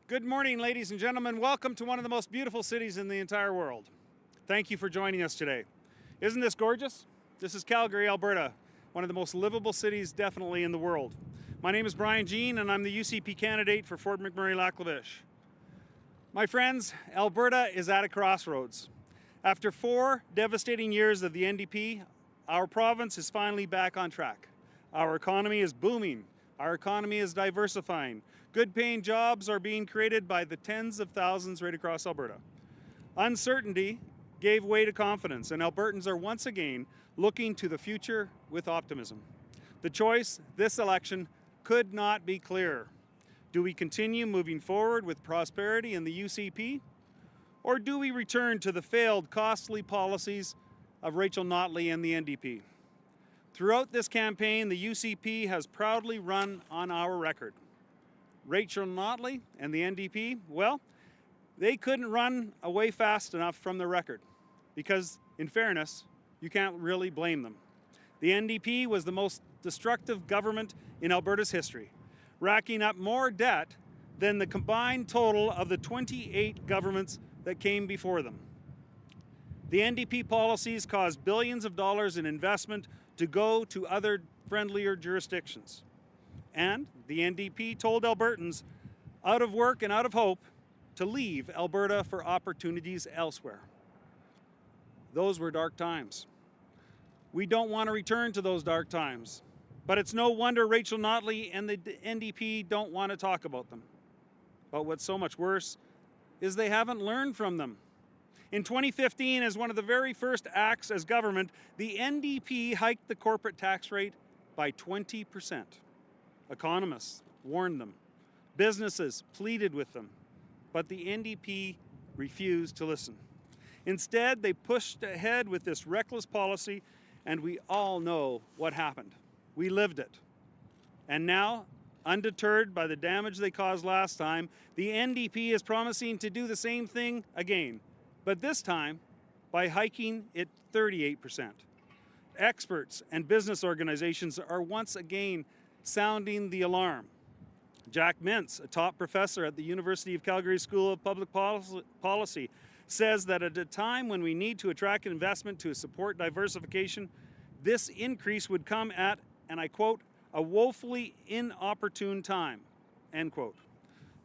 Good morning, ladies and gentlemen. Welcome to one of the most beautiful cities in the entire world. Thank you for joining us today. Isn't this gorgeous? This is Calgary, Alberta, one of the most livable cities definitely in the world. My name is Brian Jean, and I'm the UCP candidate for Fort McMurray-Lac-La-Biche. My friends, Alberta is at a crossroads. After 4 devastating years of the NDP, our province is finally back on track. Our economy is booming. Our economy is diversifying. Good-paying jobs are being created by the tens of thousands right across Alberta. Uncertainty gave way to confidence, and Albertans are once again looking to the future with optimism. The choice this election could not be clearer. Do we continue moving forward with prosperity in the UCP? Or do we return to the failed, costly policies of Rachel Notley and the NDP? Throughout this campaign, the UCP has proudly run on our record. Rachel Notley and the NDP, well, they couldn't run away fast enough from the record because, in fairness, you can't really blame them. The NDP was the most destructive government in Alberta's history, racking up more debt than the combined total of the 28 governments that came before them. The NDP policies caused billions of dollars in investment to go to other friendlier jurisdictions. And the NDP told Albertans, out of work and out of hope, to leave Alberta for opportunities elsewhere. Those were dark times. We don't want to return to those dark times, but it's no wonder Rachel Notley and the NDP don't want to talk about them. But what's so much worse is they haven't learned from them. In 2015, as one of the very first acts as government, the NDP hiked the corporate tax rate by 20%. Economists warned them. Businesses pleaded with them. But the NDP refused to listen. Instead, they pushed ahead with this reckless policy, and we all know what happened. We lived it. And now, undeterred by the damage they caused last time, the NDP is promising to do the same thing again, but this time by hiking it 38%. Experts and business organizations are once again sounding the alarm. Jack Mintz, a top professor at the University of Calgary School of Public Policy, says that at a time when we need to attract investment to support diversification, this increase would come at, and I quote, a woefully inopportune time, end quote.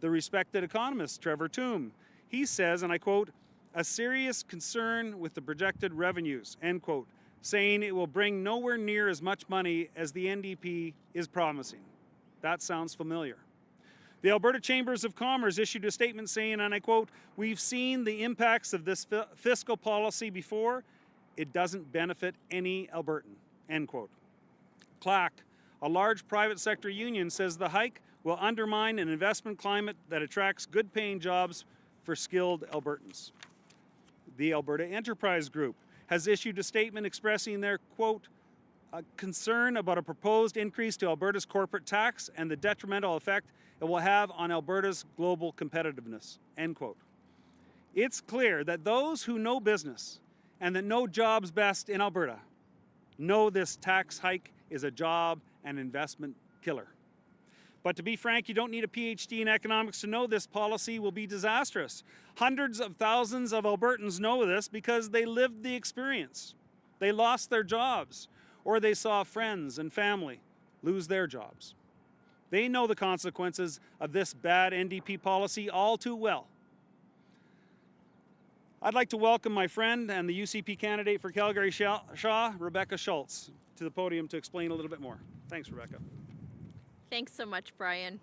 The respected economist, Trevor Tombe, he says, and I quote, a serious concern with the projected revenues, end quote, saying it will bring nowhere near as much money as the NDP is promising. That sounds familiar. The Alberta Chambers of Commerce issued a statement saying, and I quote, we've seen the impacts of this fiscal policy before. It doesn't benefit any Albertan, end quote. CLAC, a large private sector union, says the hike will undermine an investment climate that attracts good-paying jobs for skilled Albertans. The Alberta Enterprise Group has issued a statement expressing their, quote, a concern about a proposed increase to Alberta's corporate tax and the detrimental effect it will have on Alberta's global competitiveness, end quote. It's clear that those who know business and that know jobs best in Alberta know this tax hike is a job and investment killer. But to be frank, you don't need a PhD in economics to know this policy will be disastrous. Hundreds of thousands of Albertans know this because they lived the experience. They lost their jobs, or they saw friends and family lose their jobs. They know the consequences of this bad NDP policy all too well. I'd like to welcome my friend and the UCP candidate for Calgary Shaw, Rebecca Schulz, to the podium to explain a little bit more. Thanks, Rebecca. Thanks so much, Brian.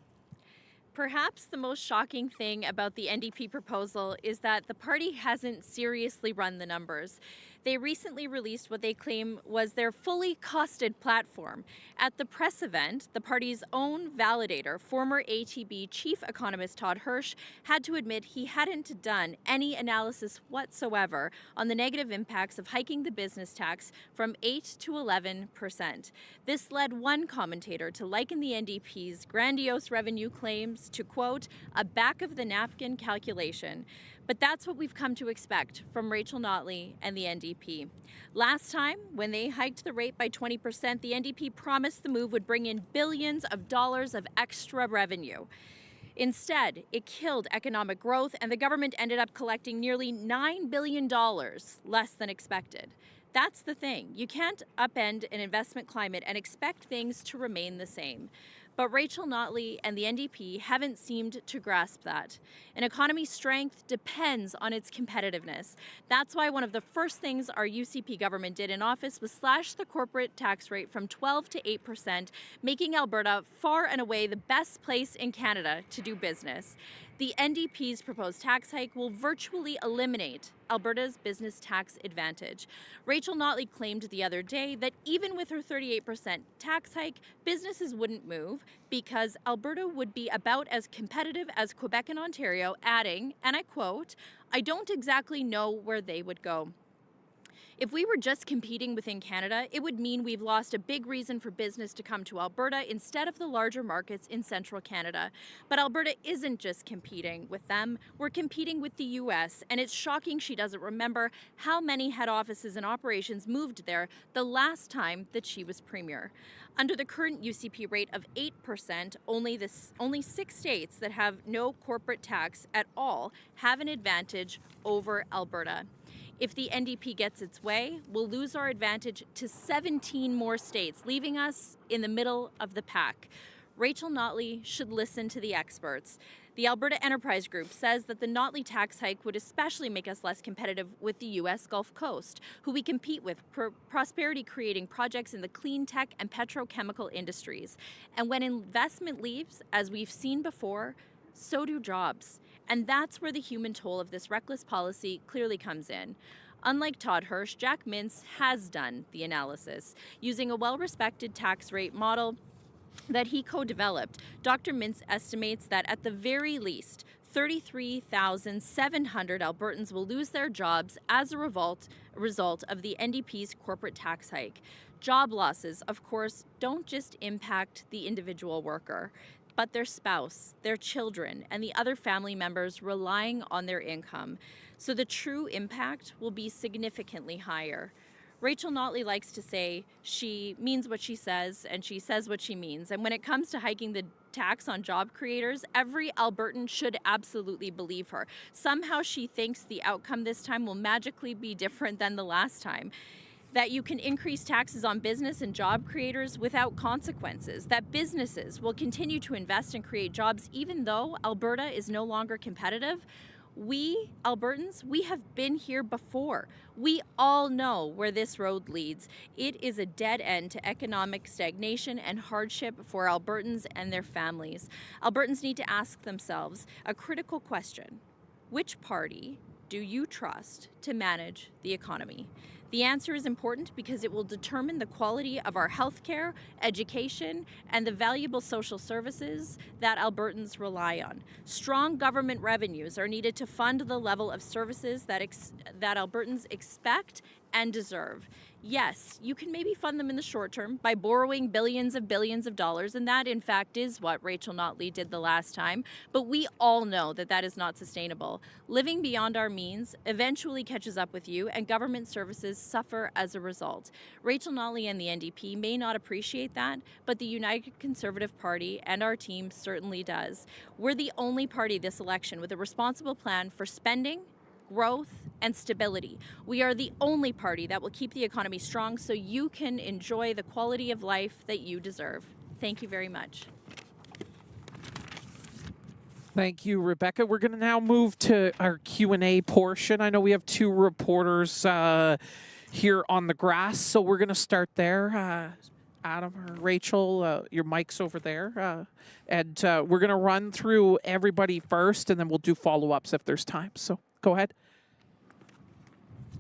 Perhaps the most shocking thing about the NDP proposal is that the party hasn't seriously run the numbers. They recently released what they claim was their fully costed platform. At the press event, the party's own validator, former ATB chief economist Todd Hirsch, had to admit he hadn't done any analysis whatsoever on the negative impacts of hiking the business tax from 8 to 11%. This led one commentator to liken the NDP's grandiose revenue claims to, quote, a back-of-the-napkin calculation. But that's what we've come to expect from Rachel Notley and the NDP. Last time, when they hiked the rate by 20%, the NDP promised the move would bring in billions of dollars of extra revenue. Instead, it killed economic growth, and the government ended up collecting nearly $9 billion less than expected. That's the thing. You can't upend an investment climate and expect things to remain the same. But Rachel Notley and the NDP haven't seemed to grasp that. An economy's strength depends on its competitiveness. That's why one of the first things our UCP government did in office was slash the corporate tax rate from 12 to 8%, making Alberta far and away the best place in Canada to do business. The NDP's proposed tax hike will virtually eliminate Alberta's business tax advantage. Rachel Notley claimed the other day that even with her 38% tax hike, businesses wouldn't move because Alberta would be about as competitive as Quebec and Ontario, adding, and I quote, "I don't exactly know where they would go." If we were just competing within Canada, it would mean we've lost a big reason for business to come to Alberta instead of the larger markets in central Canada. But Alberta isn't just competing with them, we're competing with the US, and it's shocking she doesn't remember how many head offices and operations moved there the last time that she was premier. Under the current UCP rate of 8%, only 6 states that have no corporate tax at all have an advantage over Alberta. If the NDP gets its way, we'll lose our advantage to 17 more states, leaving us in the middle of the pack. Rachel Notley should listen to the experts. The Alberta Enterprise Group says that the Notley tax hike would especially make us less competitive with the U.S. Gulf Coast, who we compete with, prosperity-creating projects in the clean tech and petrochemical industries. And when investment leaves, as we've seen before, so do jobs. And that's where the human toll of this reckless policy clearly comes in. Unlike Todd Hirsch, Jack Mintz has done the analysis. Using a well-respected tax rate model that he co-developed, Dr. Mintz estimates that at the very least, 33,700 Albertans will lose their jobs as a result of the NDP's corporate tax hike. Job losses, of course, don't just impact the individual worker, but their spouse, their children, and the other family members relying on their income. So the true impact will be significantly higher. Rachel Notley likes to say she means what she says and she says what she means. And when it comes to hiking the tax on job creators, every Albertan should absolutely believe her. Somehow she thinks the outcome this time will magically be different than the last time. That you can increase taxes on business and job creators without consequences, that businesses will continue to invest and create jobs even though Alberta is no longer competitive. We, Albertans, we have been here before. We all know where this road leads. It is a dead end to economic stagnation and hardship for Albertans and their families. Albertans need to ask themselves a critical question. Which party do you trust to manage the economy? The answer is important because it will determine the quality of our healthcare, education, and the valuable social services that Albertans rely on. Strong government revenues are needed to fund the level of services that Albertans expect and deserve. Yes, you can maybe fund them in the short term by borrowing billions of dollars, and that in fact is what Rachel Notley did the last time, but we all know that that is not sustainable. Living beyond our means eventually catches up with you, and government services suffer as a result. Rachel Notley and the NDP may not appreciate that, but the United Conservative Party and our team certainly does. We're the only party this election with a responsible plan for spending, growth, and stability. We are the only party that will keep the economy strong so you can enjoy the quality of life that you deserve. Thank you very much. Thank you, Rebecca. We're going to now move to our Q&A portion. I know we have 2 reporters here on the grass, so we're going to start there. Adam or Rachel, your mic's over there. And we're going to run through everybody first, and then we'll do follow-ups if there's time. So go ahead.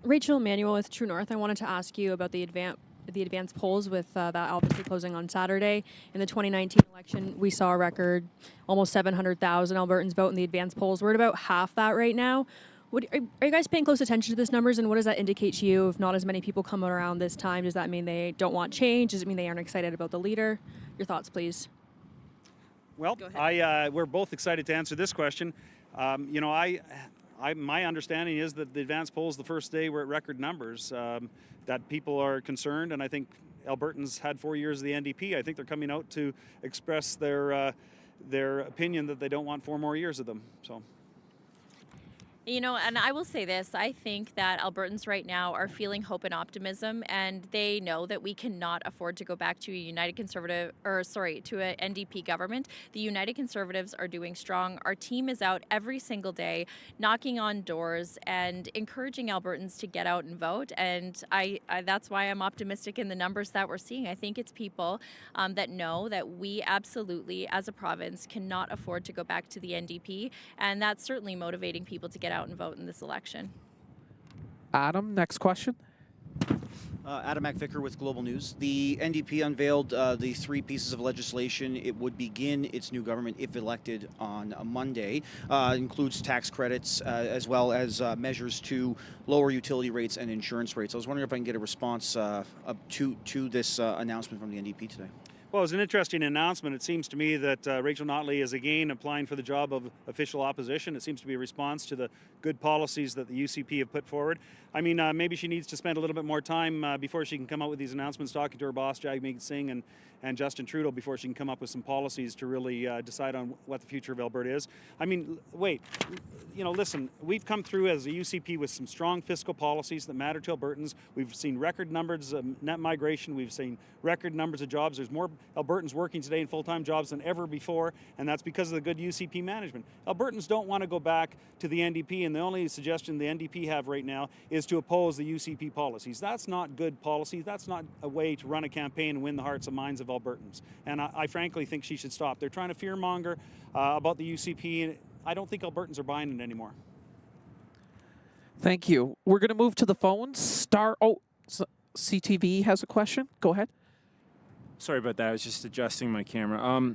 Rachel Manuel with True North. I wanted to ask you about the advanced polls with that obviously closing on Saturday. In the 2019 election, we saw a record almost 700,000 Albertans vote in the advanced polls. We're at about half that right now. Are you guys paying close attention to these numbers, and what does that indicate to you? If not as many people come around this time, does that mean they don't want change? Does it mean they aren't excited about the leader? Your thoughts, please. Well, we're both excited to answer this question. My understanding is that the advanced polls the first day were at record numbers, that people are concerned, and I think Albertans had 4 years of the NDP. I think they're coming out to express their their opinion that they don't want 4 more years of them. So. You know, and I will say this, I think that Albertans right now are feeling hope and optimism, and they know that we cannot afford to go back to to an NDP government. The United Conservatives are doing strong. Our team is out every single day, knocking on doors and encouraging Albertans to get out and vote. And I that's why I'm optimistic in the numbers that we're seeing. I think it's people that know that we absolutely, as a province, cannot afford to go back to the NDP, and that's certainly motivating people to get out and vote in this election. Adam, next question. Adam McVicker with Global News. The NDP unveiled the 3 pieces of legislation. It would begin its new government if elected on a Monday. Includes tax credits as well as measures to lower utility rates and insurance rates. I was wondering if I can get a response to this announcement from the NDP today. Well, it was an interesting announcement. It seems to me that Rachel Notley is again applying for the job of official opposition. It seems to be a response to the good policies that the UCP have put forward. I mean, maybe she needs to spend a little bit more time before she can come out with these announcements, talking to her boss, Jagmeet Singh, and Justin Trudeau, before she can come up with some policies to really decide on what the future of Alberta is. I mean, wait, listen, we've come through as a UCP with some strong fiscal policies that matter to Albertans. We've seen record numbers of net migration. We've seen record numbers of jobs. There's more Albertans working today in full-time jobs than ever before, and that's because of the good UCP management. Albertans don't want to go back to the NDP, and the only suggestion the NDP have right now is to oppose the UCP policies. That's not good policy. That's not a way to run a campaign and win the hearts and minds of Albertans. And I frankly think she should stop. They're trying to fearmonger about the UCP, and I don't think Albertans are buying it anymore. Thank you. We're going to move to the phones. CTV has a question. Go ahead. Sorry about that. I was just adjusting my camera.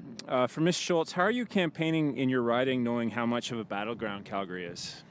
For Ms. Schulz, how are you campaigning in your riding knowing how much of a battleground Calgary is?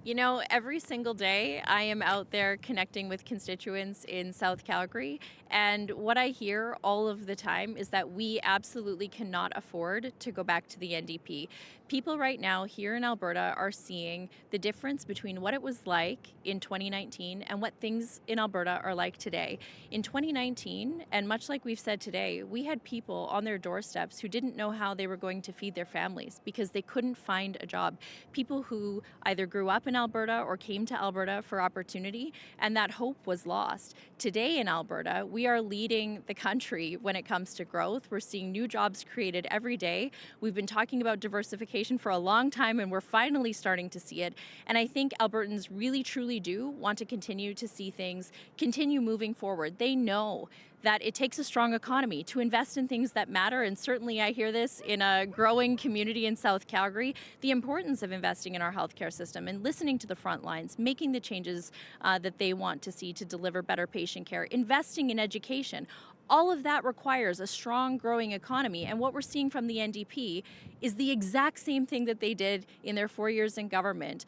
You know, every single day I am out there connecting with constituents in South Calgary, and what I hear all of the time is that we absolutely cannot afford to go back to the NDP. People right now here in Alberta are seeing the difference between what it was like in 2019 and what things in Alberta are like today. In 2019, and much like we've said today, we had people on their doorsteps who didn't know how they were going to feed their families because they couldn't find a job. People who either grew up in Alberta or came to Alberta for opportunity, and that hope was lost. Today in Alberta, we are leading the country when it comes to growth. We're seeing new jobs created every day. We've been talking about diversification for a long time, and we're finally starting to see it. And I think Albertans really, truly do want to continue to see things continue moving forward. They know that it takes a strong economy to invest in things that matter, and certainly I hear this in a growing community in South Calgary, the importance of investing in our healthcare system and listening to the front lines, making the changes that they want to see to deliver better patient care, investing in education. All of that requires a strong, growing economy. And what we're seeing from the NDP is the exact same thing that they did in their 4 years in government,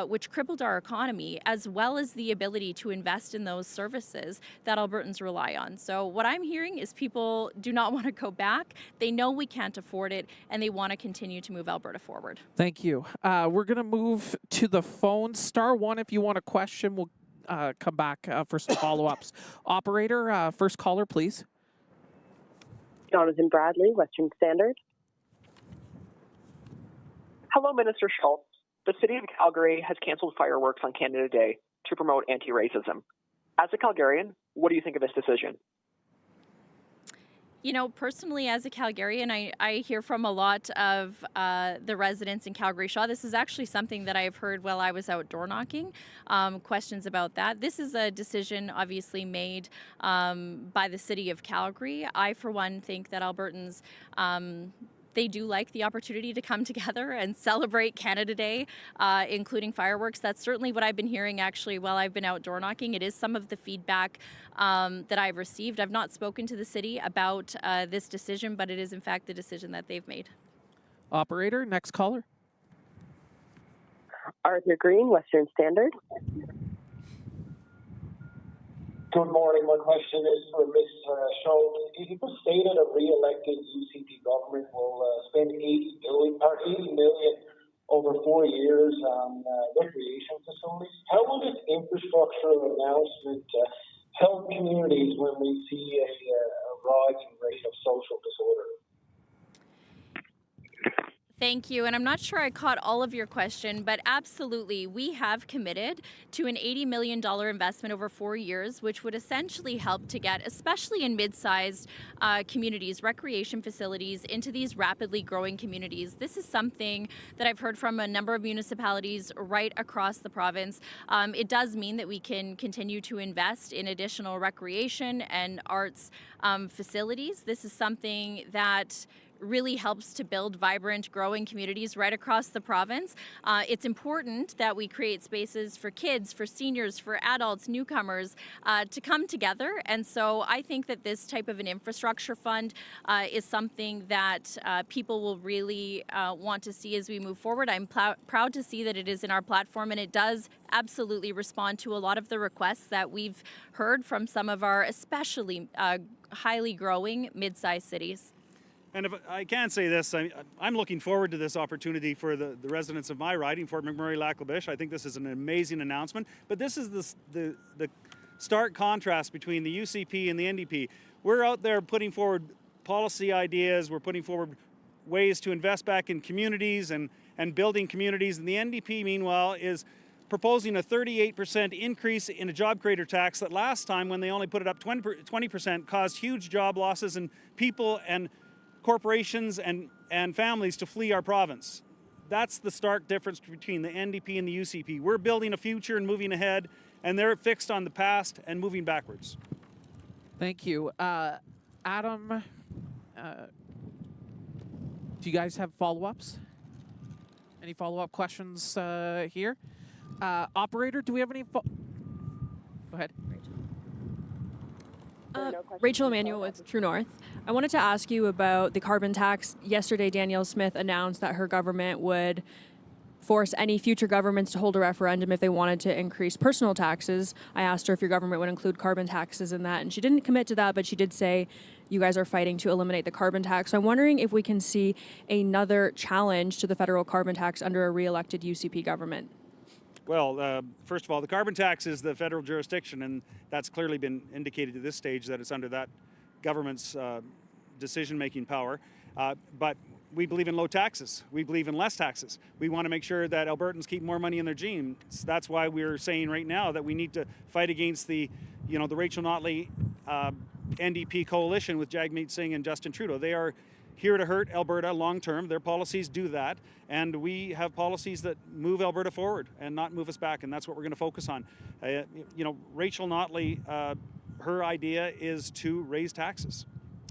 which crippled our economy, as well as the ability to invest in those services that Albertans rely on. So what I'm hearing is people do not want to go back. They know we can't afford it, and they want to continue to move Alberta forward. Thank you. We're going to move to the phone. *1 if you want a question. We'll come back for some follow-ups. Operator, first caller, please. Jonathan Bradley, Western Standard. Hello, Minister Schulz. The City of Calgary has canceled fireworks on Canada Day to promote anti-racism. As a Calgarian, what do you think of this decision? You know, personally, as a Calgarian, I hear from a lot of the residents in Calgary Shaw. This is actually something that I've heard while I was out door knocking, questions about that. This is a decision obviously made by the City of Calgary. I, for one, think that Albertans they do like the opportunity to come together and celebrate Canada Day, including fireworks. That's certainly what I've been hearing actually while I've been out door knocking. It is some of the feedback that I've received. I've not spoken to the city about this decision, but it is in fact the decision that they've made. Operator, next caller. Arthur Green, Western Standard. Good morning. My question is for Ms. Schulz. It was stated a re-elected UCP government will spend $80 million over 4 years on recreation facilities. How will this infrastructure announcement help communities when we see a rising rate of social disorder? Thank you. And I'm not sure I caught all of your question, but absolutely, we have committed to an $80 million investment over 4 years, which would essentially help to get, especially in mid-sized communities, recreation facilities into these rapidly growing communities. This is something that I've heard from a number of municipalities right across the province. It does mean that we can continue to invest in additional recreation and arts facilities. This is something that really helps to build vibrant, growing communities right across the province. It's important that we create spaces for kids, for seniors, for adults, newcomers to come together. And so I think that this type of an infrastructure fund is something that people will really want to see as we move forward. I'm proud to see that it is in our platform, and it does absolutely respond to a lot of the requests that we've heard from some of our especially highly growing mid-sized cities. And if I can say this, I'm looking forward to this opportunity for the residents of my riding, Fort McMurray, Lac La Biche. I think this is an amazing announcement. But this is the stark contrast between the UCP and the NDP. We're out there putting forward policy ideas. We're putting forward ways to invest back in communities and building communities. And the NDP, meanwhile, is proposing a 38% increase in a job creator tax that last time, when they only put it up 20%, caused huge job losses and people and corporations and families to flee our province. That's the stark difference between the NDP and the UCP. We're building a future and moving ahead, and they're fixed on the past and moving backwards. Thank you. Adam, do you guys have follow-ups? Any follow-up questions here? Operator, do we have any Go ahead. Rachel Emanuel with True North. I wanted to ask you about the carbon tax. Yesterday, Danielle Smith announced that her government would force any future governments to hold a referendum if they wanted to increase personal taxes. I asked her if your government would include carbon taxes in that, and she didn't commit to that, but she did say you guys are fighting to eliminate the carbon tax. So I'm wondering if we can see another challenge to the federal carbon tax under a re-elected UCP government. Well, first of all, the carbon tax is the federal jurisdiction, and that's clearly been indicated to this stage that it's under that government's decision-making power. But we believe in low taxes. We believe in less taxes. We want to make sure that Albertans keep more money in their jeans. That's why we're saying right now that we need to fight against the Rachel Notley NDP coalition with Jagmeet Singh and Justin Trudeau. They are here to hurt Alberta long term. Their policies do that, and we have policies that move Alberta forward and not move us back, and that's what we're going to focus on. Rachel Notley, her idea is to raise taxes.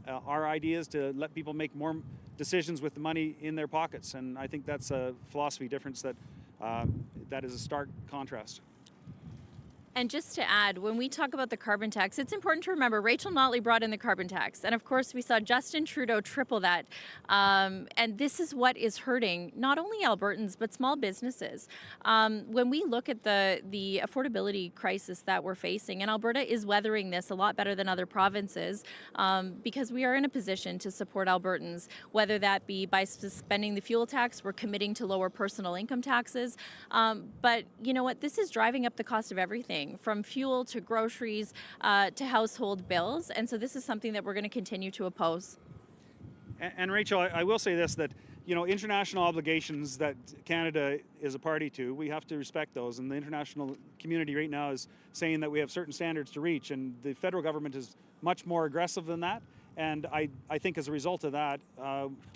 Our idea is to let people make more decisions with the money in their pockets, and I think that's a philosophy difference that is a stark contrast. And just to add, when we talk about the carbon tax, it's important to remember Rachel Notley brought in the carbon tax. And of course, we saw Justin Trudeau triple that. And this is what is hurting not only Albertans, but small businesses. When we look at the affordability crisis that we're facing, and Alberta is weathering this a lot better than other provinces because we are in a position to support Albertans, whether that be by suspending the fuel tax, we're committing to lower personal income taxes. But you know what? This is driving up the cost of everything, from fuel to groceries to household bills. And so this is something that we're going to continue to oppose. And Rachel, I will say this, that international obligations that Canada is a party to, we have to respect those. And the international community right now is saying that we have certain standards to reach, and the federal government is much more aggressive than that. And I think as a result of that,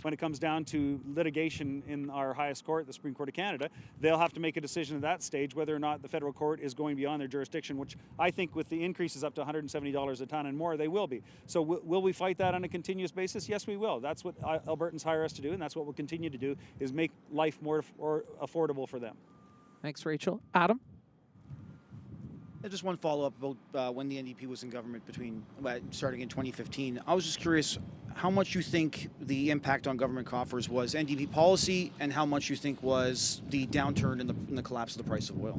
when it comes down to litigation in our highest court, the Supreme Court of Canada, they'll have to make a decision at that stage whether or not the federal court is going beyond their jurisdiction, which I think with the increases up to $170 a ton and more, they will be. So will we fight that on a continuous basis? Yes, we will. That's what Albertans hire us to do, and that's what we'll continue to do, is make life more affordable for them. Thanks, Rachel. Adam? Just one follow-up about when the NDP was in government starting in 2015. I was just curious how much you think the impact on government coffers was NDP policy, and how much you think was the downturn in the collapse of the price of oil.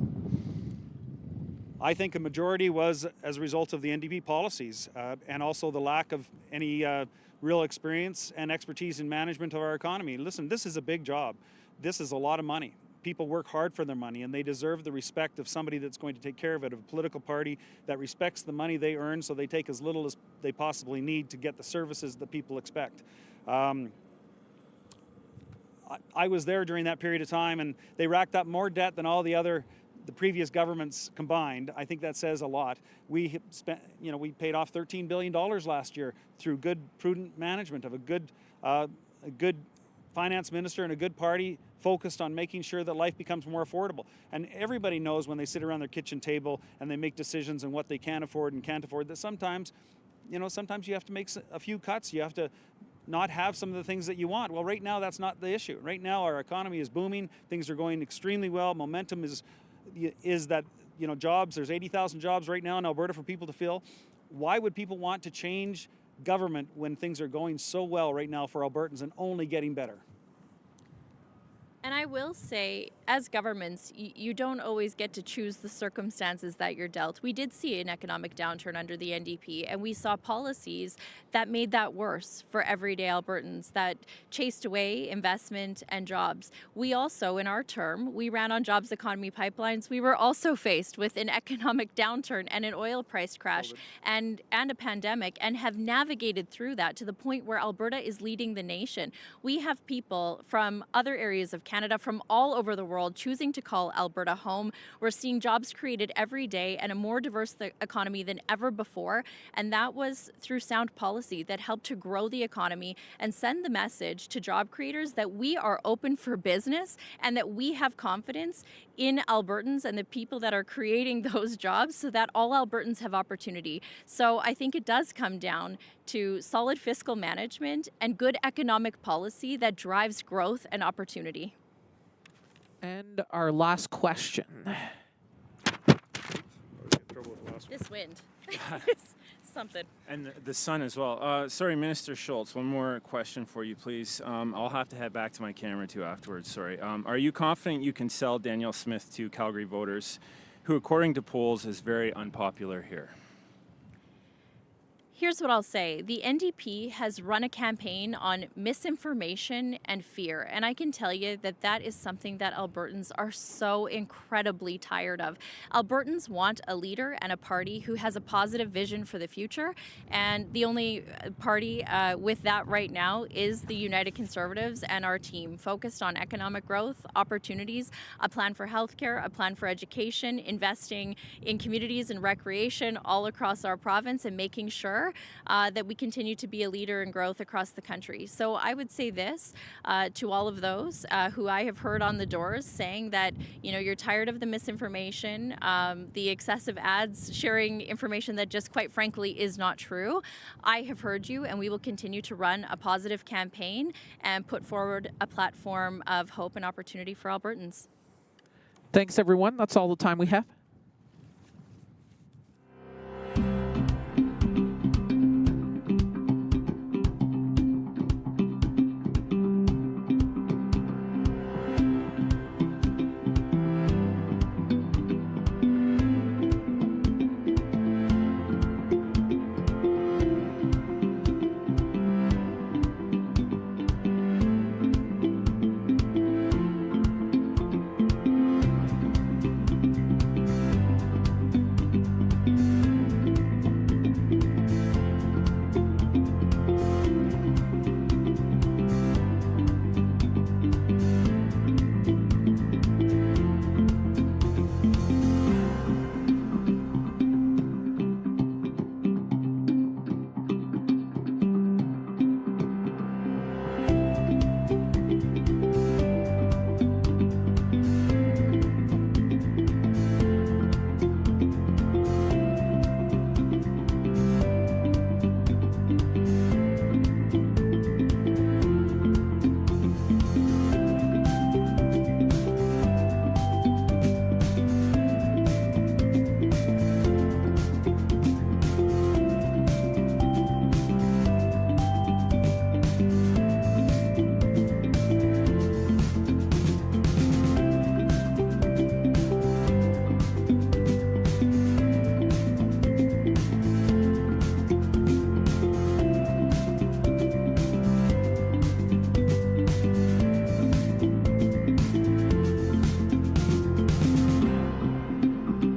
I think a majority was as a result of the NDP policies and also the lack of any real experience and expertise in management of our economy. Listen, this is a big job. This is a lot of money. People work hard for their money, and they deserve the respect of somebody that's going to take care of it, of a political party that respects the money they earn, so they take as little as they possibly need to get the services that people expect. I was there during that period of time, and they racked up more debt than all the previous governments combined. I think that says a lot. We spent, we paid off $13 billion last year through good, prudent management of a good finance minister and a good party focused on making sure that life becomes more affordable. And everybody knows when they sit around their kitchen table and they make decisions on what they can afford and can't afford, that sometimes you have to make a few cuts. You have to not have some of the things that you want. Well, right now, that's not the issue. Right now, our economy is booming. Things are going extremely well. Momentum is that, jobs, there's 80,000 jobs right now in Alberta for people to fill. Why would people want to change government when things are going so well right now for Albertans and only getting better? And I will say, as governments, you don't always get to choose the circumstances that you're dealt. We did see an economic downturn under the NDP, and we saw policies that made that worse for everyday Albertans, that chased away investment and jobs. We also, in our term, we ran on jobs economy pipelines. We were also faced with an economic downturn and an oil price crash and a pandemic, and have navigated through that to the point where Alberta is leading the nation. We have people from other areas of Canada, from all over the world, choosing to call Alberta home. We're seeing jobs created every day and a more diverse economy than ever before. And that was through sound policy that helped to grow the economy and send the message to job creators that we are open for business and that we have confidence in Albertans and the people that are creating those jobs, so that all Albertans have opportunity. So I think it does come down to solid fiscal management and good economic policy that drives growth and opportunity. And our last question. This wind. Something. And the sun as well. Sorry, Minister Schulz, one more question for you, please. I'll have to head back to my camera too afterwards, sorry. Are you confident you can sell Danielle Smith to Calgary voters, who according to polls is very unpopular here? Here's what I'll say. The NDP has run a campaign on misinformation and fear, and I can tell you that that is something that Albertans are so incredibly tired of. Albertans want a leader and a party who has a positive vision for the future, and the only party with that right now is the United Conservatives and our team, focused on economic growth, opportunities, a plan for healthcare, a plan for education, investing in communities and recreation all across our province, and making sure that we continue to be a leader in growth across the country. So I would say this to all of those who I have heard on the doors saying that, you're tired of the misinformation, the excessive ads, sharing information that just quite frankly is not true. I have heard you, and we will continue to run a positive campaign and put forward a platform of hope and opportunity for Albertans. Thanks, everyone. That's all the time we have.